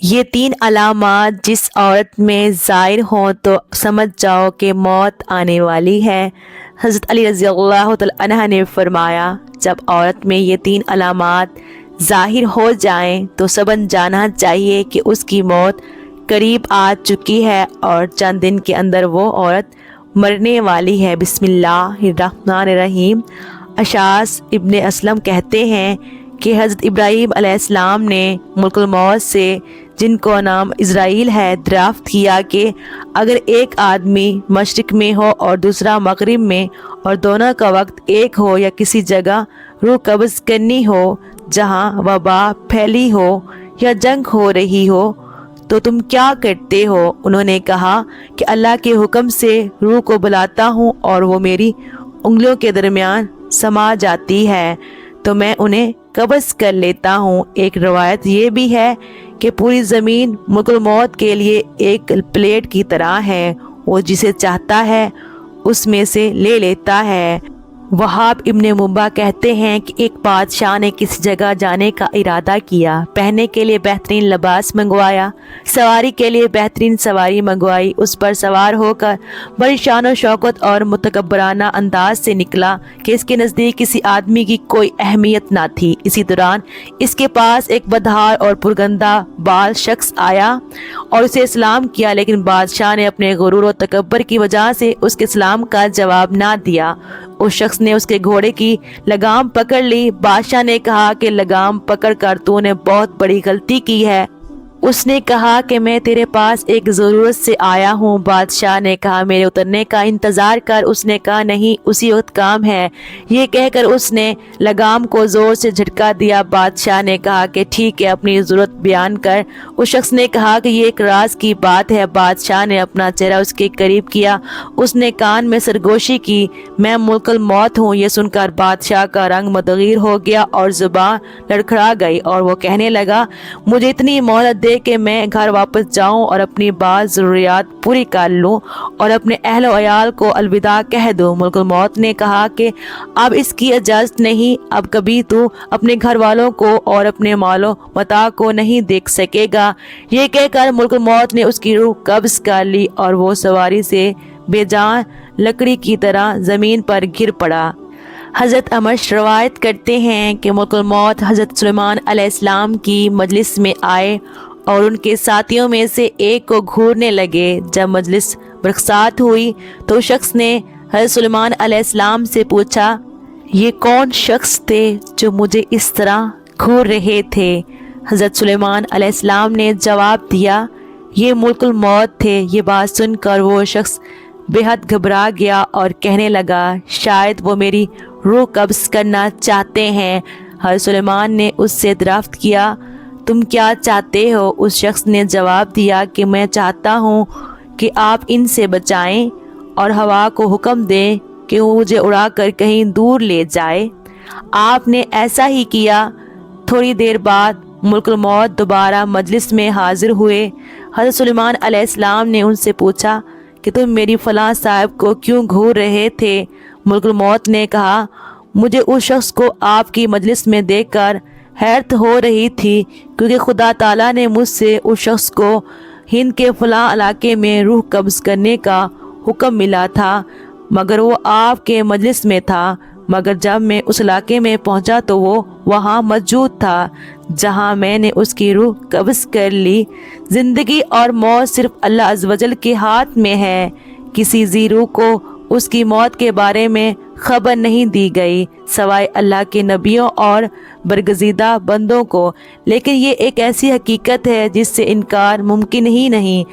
یہ تین علامات جس عورت میں ظاہر ہوں تو سمجھ جاؤ کہ موت آنے والی ہے۔ حضرت علی رضی اللہ تعالی عنہ نے فرمایا، جب عورت میں یہ تین علامات ظاہر ہو جائیں تو سمجھ جانا چاہیے کہ اس کی موت قریب آ چکی ہے اور چند دن کے اندر وہ عورت مرنے والی ہے۔ بسم اللہ الرحمن الرحیم۔ اشعث ابن اسلم کہتے ہیں کہ حضرت ابراہیم علیہ السلام نے ملک الموت سے، جن کو نام اسرائیل ہے، دریافت کیا کہ اگر ایک آدمی مشرق میں ہو اور دوسرا مغرب میں اور دونوں کا وقت ایک ہو، یا کسی جگہ روح قبض کرنی ہو جہاں وبا پھیلی ہو یا جنگ ہو رہی ہو، تو تم کیا کرتے ہو؟ انہوں نے کہا کہ اللہ کے حکم سے روح کو بلاتا ہوں اور وہ میری انگلیوں کے درمیان سما جاتی ہے تو میں انہیں قبض کر لیتا ہوں۔ ایک روایت یہ بھی ہے کہ پوری زمین ملک الموت کے لیے ایک پلیٹ کی طرح ہے، وہ جسے چاہتا ہے اس میں سے لے لیتا ہے۔ وہاب ابن منبع کہتے ہیں کہ ایک بادشاہ نے کسی جگہ جانے کا ارادہ کیا، پہننے کے لیے بہترین لباس منگوایا، سواری کے لیے بہترین سواری منگوائی، اس پر سوار ہو کر بڑی شان و شوکت اور متکبرانہ انداز سے نکلا کہ اس کے نزدیک کسی آدمی کی کوئی اہمیت نہ تھی۔ اسی دوران اس کے پاس ایک بدحال اور پرگندہ بال شخص آیا اور اسے اسلام کیا، لیکن بادشاہ نے اپنے غرور و تکبر کی وجہ سے اس کے اسلام کا جواب نہ دیا۔ اس شخص نے اس کے گھوڑے کی لگام پکڑ لی۔ بادشاہ نے کہا کہ لگام پکڑ کر تو نے بہت بڑی غلطی کی ہے۔ اس نے کہا کہ میں تیرے پاس ایک ضرورت سے آیا ہوں۔ بادشاہ نے کہا میرے اترنے کا انتظار کر۔ اس نے کہا نہیں، اسی وقت کام ہے۔ یہ کہہ کر اس نے لگام کو زور سے جھٹکا دیا۔ بادشاہ نے کہا کہ ٹھیک ہے، اپنی ضرورت بیان کر۔ اس شخص نے کہا کہ یہ ایک راز کی بات ہے۔ بادشاہ نے اپنا چہرہ اس کے قریب کیا، اس نے کان میں سرگوشی کی، میں ملک الموت ہوں۔ یہ سن کر بادشاہ کا رنگ متغیر ہو گیا اور زبان لڑکھڑا گئی اور وہ کہنے لگا مجھے اتنی مہلت دے کہ میں گھر واپس جاؤں اور اپنی بعض ضروریات پوری کر لوں اور اپنے اہل و عیال کو الوداع کہہ دوں۔ ملک الموت نے کہا کہ اب اس کی اجازت نہیں، اب کبھی تو اپنے گھر والوں کو اور اپنے مال و متاع کو نہیں دیکھ سکے گا۔ یہ کہہ کر ملک الموت نے اس کی روح قبض کر لی اور وہ سواری سے بے جان لکڑی کی طرح زمین پر گر پڑا۔ حضرت امش روایت کرتے ہیں کہ ملک الموت حضرت سلیمان علیہ السلام کی مجلس میں آئے اور ان کے ساتھیوں میں سے ایک کو گھورنے لگے۔ جب مجلس برخاست ہوئی تو شخص نے حضرت سلیمان علیہ السلام سے پوچھا یہ کون شخص تھے جو مجھے اس طرح گھور رہے تھے؟ حضرت سلیمان علیہ السلام نے جواب دیا یہ ملک الموت تھے۔ یہ بات سن کر وہ شخص بے حد گھبرا گیا اور کہنے لگا شاید وہ میری روح قبض کرنا چاہتے ہیں۔ حضرت سلیمان نے اس سے دریافت کیا تم کیا چاہتے ہو؟ اس شخص نے جواب دیا کہ میں چاہتا ہوں کہ آپ ان سے بچائیں اور ہوا کو حکم دیں کہ وہ مجھے اڑا کر کہیں دور لے جائے۔ آپ نے ایسا ہی کیا۔ تھوڑی دیر بعد ملک الموت دوبارہ مجلس میں حاضر ہوئے۔ حضرت سلیمان علیہ السلام نے ان سے پوچھا کہ تم میری فلاں صاحب کو کیوں گھور رہے تھے؟ ملک الموت نے کہا مجھے اس شخص کو آپ کی مجلس میں دیکھ کر حیرت ہو رہی تھی، کیونکہ خدا تعالیٰ نے مجھ سے اس شخص کو ہند کے فلاں علاقے میں روح قبض کرنے کا حکم ملا تھا، مگر وہ آپ کے مجلس میں تھا۔ مگر جب میں اس علاقے میں پہنچا تو وہ وہاں موجود تھا جہاں میں نے اس کی روح قبض کر لی۔ زندگی اور موت صرف اللہ عز و جل کے ہاتھ میں ہے۔ کسی ذی روح کو اس کی موت کے بارے میں خبر نہیں دی گئی سوائے اللہ کے نبیوں اور برگزیدہ بندوں کو، لیکن یہ ایک ایسی حقیقت ہے جس سے انکار ممکن ہی نہیں۔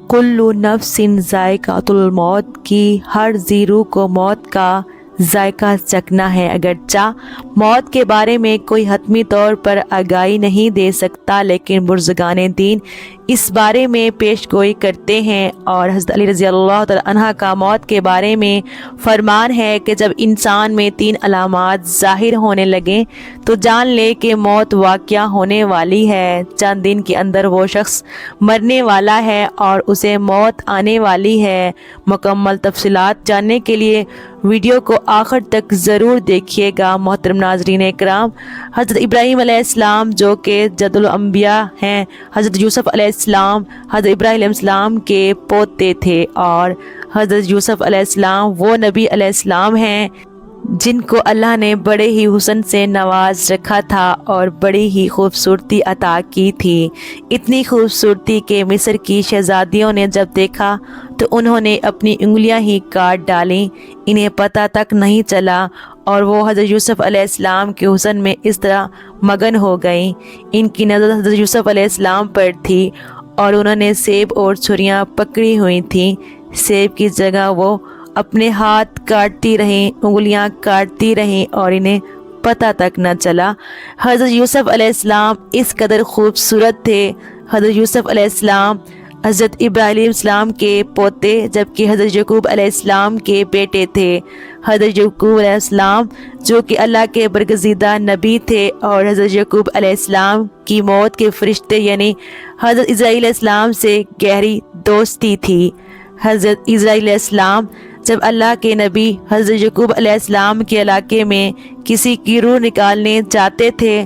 کل نفس ذائقۃ الموت کی ہر ذی روح کو موت کا ذائقہ چکھنا ہے۔ اگرچہ موت کے بارے میں کوئی حتمی طور پر آگاہی نہیں دے سکتا، لیکن بزرگان دین اس بارے میں پیش گوئی کرتے ہیں، اور حضرت علی رضی اللہ تعالی عنہ کا موت کے بارے میں فرمان ہے کہ جب انسان میں تین علامات ظاہر ہونے لگیں تو جان لے کہ موت واقعہ ہونے والی ہے۔ چند دن کے اندر وہ شخص مرنے والا ہے اور اسے موت آنے والی ہے۔ مکمل تفصیلات جاننے کے لیے ویڈیو کو آخر تک ضرور دیکھیے گا۔ محترم ناظرین اکرام، حضرت ابراہیم علیہ السلام جو کہ جد الانبیاء ہیں، حضرت یوسف علیہ السلام حضرت ابراہیم علیہ السلام کے پوتے تھے، اور حضرت یوسف علیہ السلام وہ نبی علیہ السلام ہیں جن کو اللہ نے بڑے ہی حسن سے نواز رکھا تھا اور بڑی ہی خوبصورتی عطا کی تھی۔ اتنی خوبصورتی کہ مصر کی شہزادیوں نے جب دیکھا تو انہوں نے اپنی انگلیاں ہی کاٹ ڈالیں، انہیں پتہ تک نہیں چلا، اور وہ حضرت یوسف علیہ السلام کے حسن میں اس طرح مگن ہو گئیں۔ ان کی نظر حضرت یوسف علیہ السلام پر تھی اور انہوں نے سیب اور چھریاں پکڑی ہوئی تھیں۔ سیب کی جگہ وہ اپنے ہاتھ کاٹتی رہیں، انگلیاں کاٹتی رہیں، اور انہیں پتہ تک نہ چلا۔ حضرت یوسف علیہ السلام اس قدر خوبصورت تھے۔ حضرت یوسف علیہ السلام حضرت ابراہیم علیہ السلام کے پوتے، جبکہ حضرت یعقوب علیہ السلام کے بیٹے تھے۔ حضرت یعقوب علیہ السلام جو کہ اللہ کے برگزیدہ نبی تھے، اور حضرت یعقوب علیہ السلام کی موت کے فرشتے یعنی حضرت اسرائیل علیہ السلام سے گہری دوستی تھی۔ حضرت اسرائیل علیہ السلام جب اللہ کے نبی حضرت یعقوب علیہ السلام کے علاقے میں کسی کی روح نکالنے جاتے تھے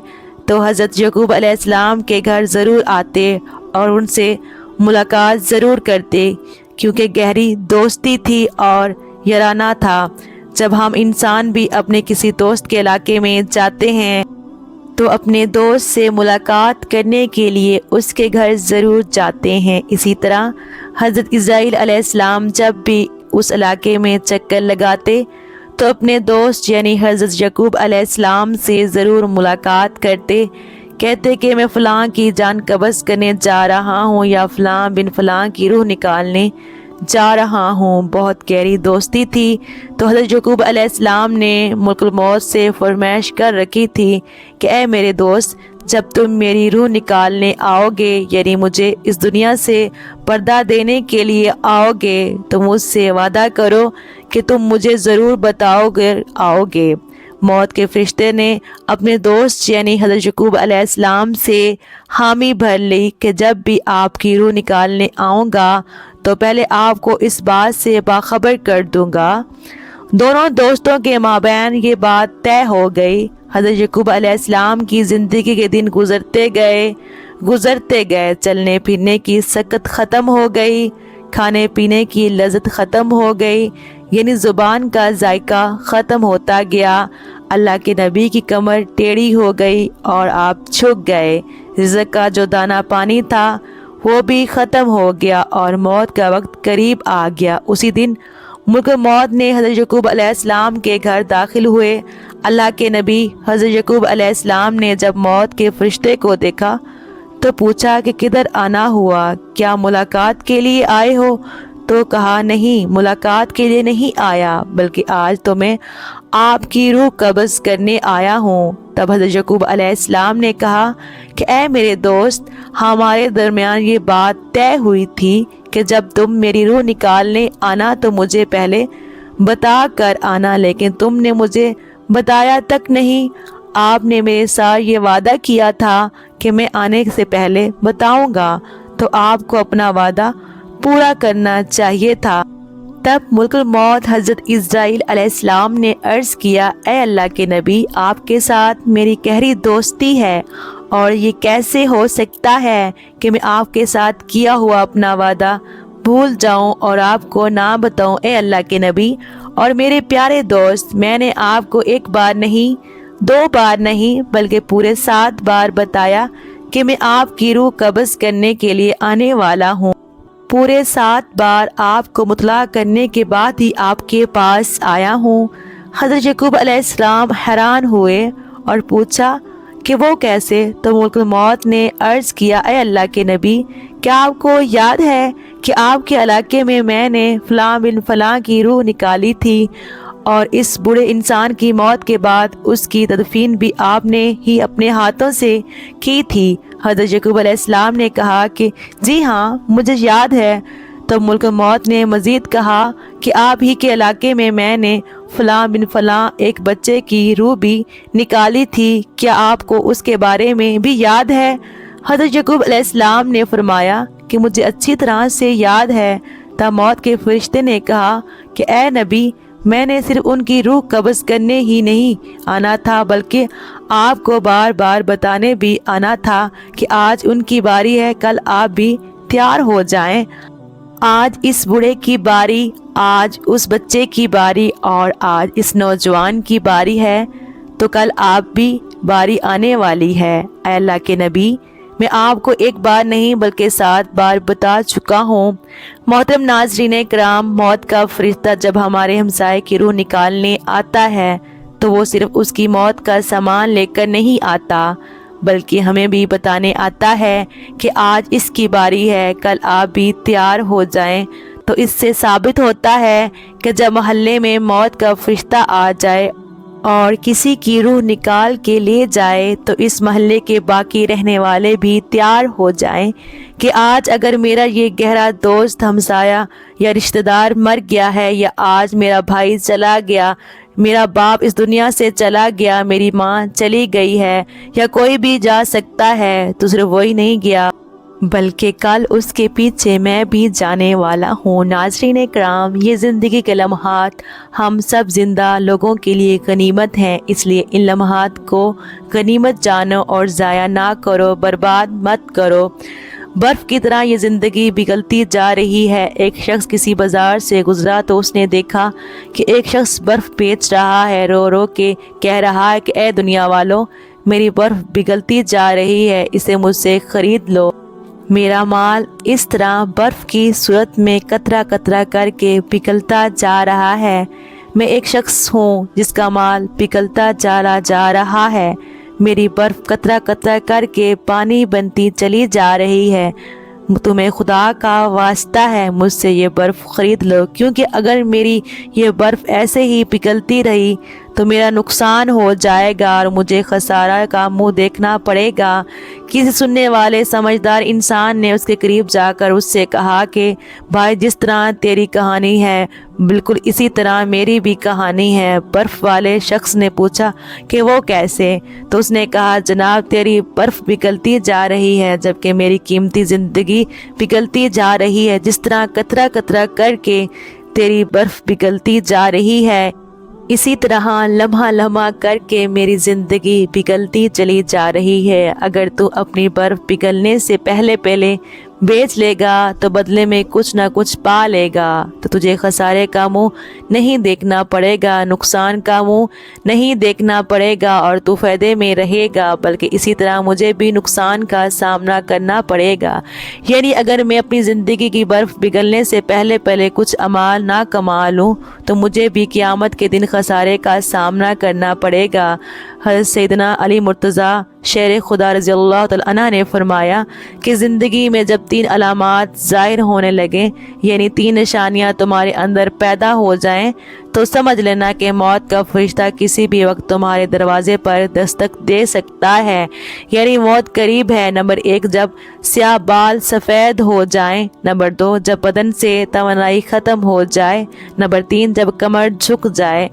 تو حضرت یعقوب علیہ السلام کے گھر ضرور آتے اور ان سے ملاقات ضرور کرتے، کیونکہ گہری دوستی تھی اور یارانہ تھا۔ جب ہم انسان بھی اپنے کسی دوست کے علاقے میں جاتے ہیں تو اپنے دوست سے ملاقات کرنے کے لیے اس کے گھر ضرور جاتے ہیں۔ اسی طرح حضرت اسرائیل علیہ السلام جب بھی اس علاقے میں چکر لگاتے تو اپنے دوست یعنی حضرت یعقوب علیہ السلام سے ضرور ملاقات کرتے، کہتے کہ میں فلاں کی جان قبض کرنے جا رہا ہوں یا فلاں بن فلاں کی روح نکالنے جا رہا ہوں۔ بہت گہری دوستی تھی۔ تو حضرت یعقوب علیہ السلام نے ملک الموت سے فرمائش کر رکھی تھی کہ اے میرے دوست، جب تم میری روح نکالنے آؤ گے یعنی مجھے اس دنیا سے پردہ دینے کے لیے آؤ گے تو مجھ سے وعدہ کرو کہ تم مجھے ضرور بتاؤ گے آؤ گے۔ موت کے فرشتے نے اپنے دوست یعنی حضرت یعقوب علیہ السلام سے حامی بھر لی کہ جب بھی آپ کی روح نکالنے آؤں گا تو پہلے آپ کو اس بات سے باخبر کر دوں گا۔ دونوں دوستوں کے مابین یہ بات طے ہو گئی۔ حضرت یعقوب علیہ السلام کی زندگی کے دن گزرتے گئے، چلنے پھرنے کی سکت ختم ہو گئی، کھانے پینے کی لذت ختم ہو گئی، یعنی زبان کا ذائقہ ختم ہوتا گیا۔ اللہ کے نبی کی کمر ٹیڑھی ہو گئی اور آپ جھک گئے۔ رزق کا جو دانہ پانی تھا وہ بھی ختم ہو گیا اور موت کا وقت قریب آ گیا۔ اسی دن ملک موت نے حضرت یعقوب علیہ السلام کے گھر داخل ہوئے۔ اللہ کے نبی حضرت یعقوب علیہ السلام نے جب موت کے فرشتے کو دیکھا تو پوچھا کہ کدھر آنا ہوا، کیا ملاقات کے لیے آئے ہو؟ تو کہا نہیں، ملاقات کے لیے نہیں آیا، بلکہ آج تو میں آپ کی روح قبض کرنے آیا ہوں۔ تب حضرت یعقوب علیہ السلام نے کہا کہ اے میرے دوست، ہمارے درمیان یہ بات طے ہوئی تھی کہ جب تم میری روح نکالنے آنا تو مجھے پہلے بتا کر آنا، لیکن تم نے مجھے بتایا تک نہیں۔ آپ نے میرے ساتھ یہ وعدہ کیا تھا کہ میں آنے سے پہلے بتاؤں گا، تو آپ کو اپنا وعدہ پورا کرنا چاہیے تھا۔ تب ملک الموت حضرت اسرائیل علیہ السلام نے عرض کیا، اے اللہ کے نبی، آپ کے ساتھ میری گہری دوستی ہے اور یہ کیسے ہو سکتا ہے کہ میں آپ کے ساتھ کیا ہوا اپنا وعدہ بھول جاؤں اور آپ کو نہ بتاؤں۔ اے اللہ کے نبی اور میرے پیارے دوست، میں نے آپ کو ایک بار نہیں، 2 بار نہیں، بلکہ پورے 7 بار بتایا کہ میں آپ کی روح قبض کرنے کے لیے آنے والا ہوں۔ پورے 7 بار آپ کو مطلع کرنے کے بعد ہی آپ کے پاس آیا ہوں۔ حضرت یعقوب علیہ السلام حیران ہوئے اور پوچھا کہ وہ کیسے؟ تو ملک الموت نے عرض کیا، اے اللہ کے نبی، کیا آپ کو یاد ہے کہ آپ کے علاقے میں نے فلاں بن فلاں کی روح نکالی تھی اور اس بوڑھے انسان کی موت کے بعد اس کی تدفین بھی آپ نے ہی اپنے ہاتھوں سے کی تھی؟ حضرت یعقوب علیہ السلام نے کہا کہ جی ہاں، مجھے یاد ہے۔ تو ملک موت نے مزید کہا کہ آپ ہی کے علاقے میں نے فلاں بن فلاں ایک بچے کی روح بھی نکالی تھی، کیا آپ کو اس کے بارے میں بھی یاد ہے؟ حضرت یعقوب علیہ السلام نے فرمایا کہ مجھے اچھی طرح سے یاد ہے۔ تب موت کے فرشتے نے کہا کہ اے نبی، میں نے صرف ان کی روح قبض کرنے ہی نہیں آنا تھا بلکہ آپ کو بار بار بتانے بھی آنا تھا کہ آج ان کی باری ہے، کل آپ بھی تیار ہو جائیں۔ آج اس بوڑھے کی باری، آج اس بچے کی باری اور آج اس نوجوان کی باری ہے تو کل آپ بھی باری آنے والی ہے۔ اے اللہ کے نبی، میں آپ کو ایک بار نہیں بلکہ 7 بار بتا چکا ہوں۔ محترم ناظرین کرام، موت کا فرشتہ جب ہمارے ہمسائے کی روح نکالنے آتا ہے تو وہ صرف اس کی موت کا سامان لے کر نہیں آتا بلکہ ہمیں بھی بتانے آتا ہے کہ آج اس کی باری ہے، کل آپ بھی تیار ہو جائیں۔ تو اس سے ثابت ہوتا ہے کہ جب محلے میں موت کا فرشتہ آ جائے اور کسی کی روح نکال کے لے جائے تو اس محلے کے باقی رہنے والے بھی تیار ہو جائیں کہ آج اگر میرا یہ گہرا دوست، ہمسایہ یا رشتہ دار مر گیا ہے، یا آج میرا بھائی چلا گیا، میرا باپ اس دنیا سے چلا گیا، میری ماں چلی گئی ہے، یا کوئی بھی جا سکتا ہے تو صرف وہی نہیں گیا بلکہ کل اس کے پیچھے میں بھی جانے والا ہوں۔ ناظرین کرام، یہ زندگی کے لمحات ہم سب زندہ لوگوں کے لیے غنیمت ہیں، اس لیے ان لمحات کو غنیمت جانو اور ضائع نہ کرو، برباد مت کرو۔ برف کی طرح یہ زندگی پگھلتی جا رہی ہے۔ ایک شخص کسی بازار سے گزرا تو اس نے دیکھا کہ ایک شخص برف بیچ رہا ہے، رو رو کے کہہ رہا ہے کہ اے دنیا والو، میری برف پگھلتی جا رہی ہے، اسے مجھ سے خرید لو۔ میرا مال اس طرح برف کی صورت میں قطرہ قطرہ کر کے پگھلتا جا رہا ہے۔ میں ایک شخص ہوں جس کا مال پگھلتا جا رہا ہے، میری برف قطرہ قطرہ کر کے پانی بنتی چلی جا رہی ہے۔ تمہیں خدا کا واسطہ ہے، مجھ سے یہ برف خرید لو، کیونکہ اگر میری یہ برف ایسے ہی پگھلتی رہی تو میرا نقصان ہو جائے گا اور مجھے خسارہ کا منہ دیکھنا پڑے گا۔ کسی سننے والے سمجھدار انسان نے اس کے قریب جا کر اس سے کہا کہ بھائی، جس طرح تیری کہانی ہے بالکل اسی طرح میری بھی کہانی ہے۔ برف والے شخص نے پوچھا کہ وہ کیسے؟ تو اس نے کہا جناب، تیری برف پگھلتی جا رہی ہے جبکہ میری قیمتی زندگی پگھلتی جا رہی ہے۔ جس طرح قطرہ قطرہ کر کے تیری برف پگھلتی جا رہی ہے، اسی طرح لمحہ لمحہ کر کے میری زندگی پگھلتی چلی جا رہی ہے۔ اگر تو اپنی برف پگھلنے سے پہلے بیچ لے گا تو بدلے میں کچھ نہ کچھ پا لے گا، تو تجھے خسارے کا منہ نہیں دیکھنا پڑے گا، نقصان کا منہ نہیں دیکھنا پڑے گا اور تو فائدے میں رہے گا، بلکہ اسی طرح مجھے بھی نقصان کا سامنا کرنا پڑے گا۔ یعنی اگر میں اپنی زندگی کی برف پگھلنے سے پہلے کچھ اعمال نہ کما لوں تو مجھے بھی قیامت کے دن خسارے کا سامنا کرنا پڑے گا۔ حضرت سیدنا علی مرتضیٰ شیر خدا رضی اللہ تعالیٰ عنہ نے فرمایا کہ زندگی میں جب 3 علامات ظاہر ہونے لگیں، یعنی 3 نشانیاں تمہارے اندر پیدا ہو جائیں، تو سمجھ لینا کہ موت کا فرشتہ کسی بھی وقت تمہارے دروازے پر دستک دے سکتا ہے، یعنی موت قریب ہے۔ نمبر 1، جب سیاہ بال سفید ہو جائیں۔ نمبر 2، جب بدن سے توانائی ختم ہو جائے۔ نمبر 3، جب کمر جھک جائے،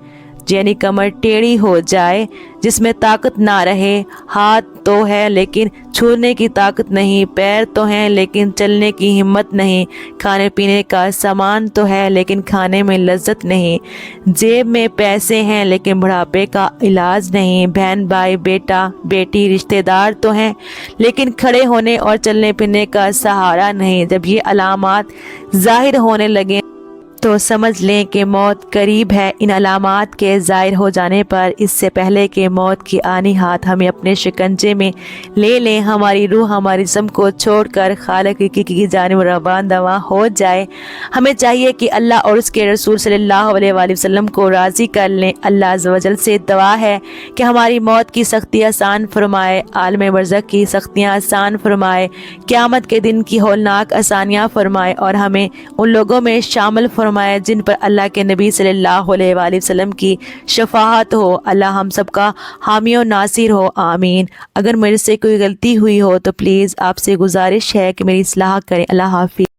یعنی کمر ٹیڑھی ہو جائے، جس میں طاقت نہ رہے۔ ہاتھ تو ہے لیکن چھونے کی طاقت نہیں، پیر تو ہیں لیکن چلنے کی ہمت نہیں، کھانے پینے کا سامان تو ہے لیکن کھانے میں لذت نہیں، جیب میں پیسے ہیں لیکن بڑھاپے کا علاج نہیں، بہن بھائی بیٹا بیٹی رشتہ دار تو ہیں لیکن کھڑے ہونے اور چلنے پھرنے کا سہارا نہیں۔ جب یہ علامات ظاہر ہونے لگیں تو سمجھ لیں کہ موت قریب ہے۔ ان علامات کے ظاہر ہو جانے پر اس سے پہلے کہ موت کی آنی ہاتھ ہمیں اپنے شکنجے میں لے لیں، ہماری روح ہماری جسم کو چھوڑ کر خالق کی جانب رواں ہو جائے، ہمیں چاہیے کہ اللہ اور اس کے رسول صلی اللہ علیہ وآلہ وسلم کو راضی کر لیں۔ اللہ عز و جل سے دعا ہے کہ ہماری موت کی سختی آسان فرمائے، عالم برزخ کی سختیاں آسان فرمائے، قیامت کے دن کی ہولناک آسانیاں فرمائے اور ہمیں ان لوگوں میں شامل فرمائے جن پر اللہ کے نبی صلی اللہ علیہ وآلہ وسلم کی شفاعت ہو۔ اللہ ہم سب کا حامی و ناصر ہو، آمین۔ اگر میرے سے کوئی غلطی ہوئی ہو تو پلیز آپ سے گزارش ہے کہ میری اصلاح کریں۔ اللہ حافظ۔